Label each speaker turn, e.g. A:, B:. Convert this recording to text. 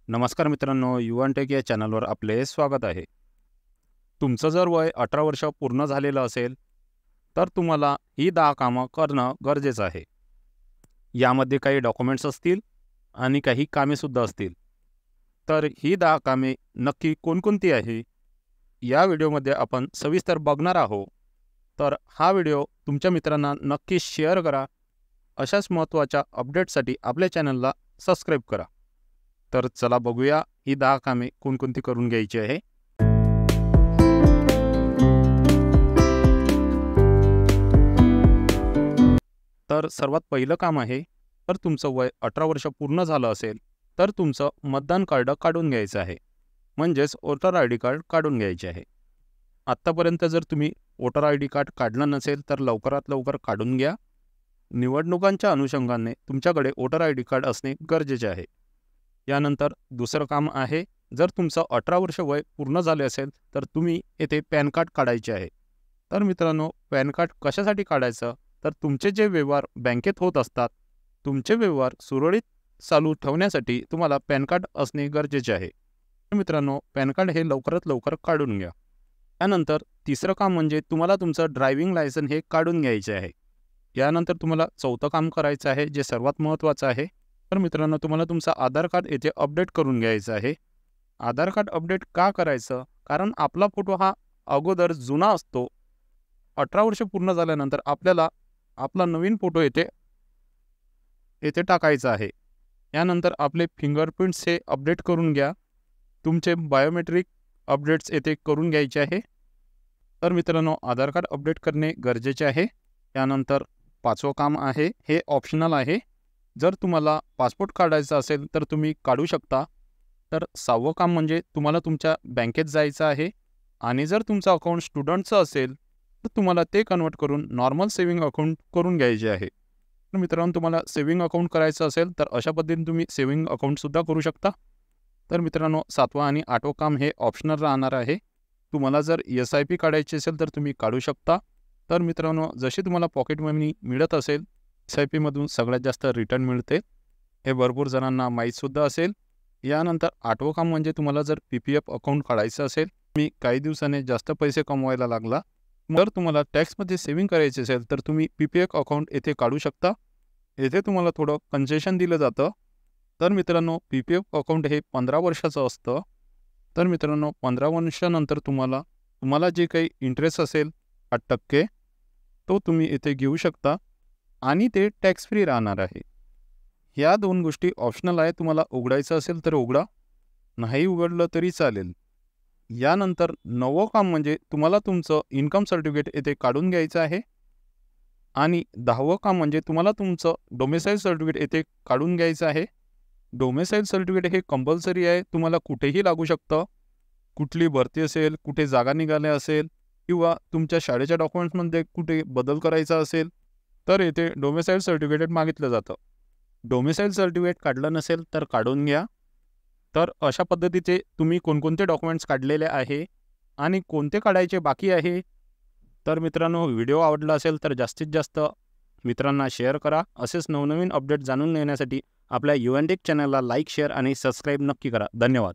A: नमस्कार मित्रांनो, युवन टेक या चॅनलवर आपले स्वागत आहे. तुमचं जर वय 18 वर्ष पूर्ण झालेलं असेल, तर तुम्हाला ही 10 कामं करणं गरजेचं आहे. यामध्ये काही डॉक्युमेंट्स असतील आणि काही कामेसुद्धा असतील. तर ही 10 कामे नक्की कोणकोणती आहे, या व्हिडिओमध्ये आपण सविस्तर बघणार आहोत. तर हा व्हिडिओ तुमच्या मित्रांना नक्की शेअर करा. अशाच महत्त्वाच्या अपडेट्ससाठी आपल्या चॅनलला सबस्क्राईब करा. तर चला बघूया ही 10 कामे कोणकोणती करून घ्यायची आहे. तर सर्वात पहिलं काम आहे, तर तुमचं वय 18 वर्ष पूर्ण झालं असेल तर तुमचं मतदान कार्ड काढून घ्यायचं आहे. म्हणजेच वोटर आय डी कार्ड काढून घ्यायचे आहे. आत्तापर्यंत जर तुम्ही वोटर आय डी कार्ड काढलं नसेल तर लवकरात लवकर काढून घ्या. निवडणुकांच्या अनुषंगाने तुमच्याकडे वोटर आय डी कार्ड असणे गरजेचे आहे. यानंतर दुसरं काम आहे, जर तुमचं 18 वर्ष वय पूर्ण झाले असेल तर तुम्ही येथे पॅन कार्ड काढायचे आहे. तर मित्रांनो, पॅन कार्ड कशासाठी काढायचं, तर तुमचे जे व्यवहार बँकेत होत असतात, तुमचे व्यवहार सुरळीत चालू ठेवण्यासाठी तुम्हाला पॅन कार्ड असणे गरजेचे आहे. तर मित्रांनो, पॅन कार्ड हे लवकरात लवकर काढून घ्या. त्यानंतर तिसरं काम म्हणजे तुम्हाला तुमचं ड्रायव्हिंग लायसन हे काढून घ्यायचे आहे. यानंतर तुम्हाला चौथं काम करायचं आहे, जे सर्वात महत्त्वाचं आहे. तर मित्रांनो, तुम्हाला तुमचं आधार कार्ड येथे अपडेट करून घ्यायचं आहे. आधार कार्ड अपडेट का करायचं, कारण आपला फोटो हा अगोदर जुना असतो. 18 वर्ष पूर्ण झाल्यानंतर आपल्याला आपला नवीन फोटो येथे टाकायचा आहे. यानंतर आपले फिंगरप्रिंट्स हे अपडेट करून घ्या. तुमचे बायोमेट्रिक अपडेट्स येथे करून घ्यायचे आहे. तर मित्रांनो, आधार कार्ड अपडेट करणे गरजेचे आहे. यानंतर 5वं काम आहे, हे ऑप्शनल आहे. जर तुम्हाला पासपोर्ट काढायचा असेल तर तुम्ही काढू शकता. तर 6वं काम म्हणजे तुम्हाला तुमच्या बँकेत जायचं आहे आणि जर तुमचं अकाउंट स्टुडंटचं असेल तर तुम्हाला ते कन्वर्ट करून नॉर्मल सेविंग अकाउंट करून घ्यायचे आहे. तर मित्रांनो, तुम्हाला सेविंग अकाउंट करायचं असेल तर अशा पद्धतीने तुम्ही सेविंग अकाउंटसुद्धा करू शकता. तर मित्रांनो, 7वं आणि 8वं काम हे ऑप्शनल राहणार आहे. तुम्हाला जर SIP काढायची असेल तर तुम्ही काढू शकता. तर मित्रांनो, जशी तुम्हाला पॉकेट मनी मिळत असेल, SIPमधून सगळ्यात जास्त रिटर्न मिळते, हे भरपूर जणांना माहीतसुद्धा असेल. यानंतर 8वं काम म्हणजे तुम्हाला जर PPF अकाउंट काढायचं असेल, तुम्ही काही दिवसाने जास्त पैसे कमवायला लागला, जर तुम्हाला टॅक्समध्ये सेव्हिंग करायचे असेल तर तुम्ही PPF अकाउंट येथे काढू शकता. येथे तुम्हाला थोडं कन्सेशन दिलं जातं. तर मित्रांनो, PPF अकाउंट हे 15 वर्षाचं असतं. तर मित्रांनो, 15 वर्षानंतर तुम्हाला जे काही इंटरेस्ट असेल 8%, तो तुम्ही येथे घेऊ शकता आणि ते टॅक्स फ्री राहणार आहे. ह्या 2 गोष्टी ऑप्शनल आहे. तुम्हाला उघडायचं असेल तर उघडा, नाही उघडलं तरी चालेल. यानंतर 9वं काम म्हणजे तुम्हाला तुमचं इन्कम सर्टिफिकेट येथे काढून घ्यायचं आहे आणि 10वं काम म्हणजे तुम्हाला तुमचं डोमेसाईल सर्टिफिकेट येथे काढून घ्यायचं आहे. डोमेसाईल सर्टिफिकेट हे कंपल्सरी आहे. तुम्हाला कुठेही लागू शकतं. कुठली भरती असेल, कुठे जागा निघाल्या असेल किंवा तुमच्या शाळेच्या डॉक्युमेंट्समध्ये कुठे बदल करायचा असेल तर येथे डोमेसाईल सर्टिफिकेट मागितलं जातं. डोमेसाईल सर्टिफिकेट काढलं नसेल तर काढून घ्या. तर अशा पद्धतीचे तुम्ही कोणकोणते डॉक्युमेंट्स काढलेले आहे आणि कोणते काढायचे बाकी आहे. तर मित्रांनो, व्हिडिओ आवडला असेल तर जास्तीत जास्त मित्रांना शेअर करा. असेच नवनवीन अपडेट जाणून घेण्यासाठी आपल्या युवन टेक चॅनलला लाईक, शेअर आणि सबस्क्राईब नक्की करा. धन्यवाद.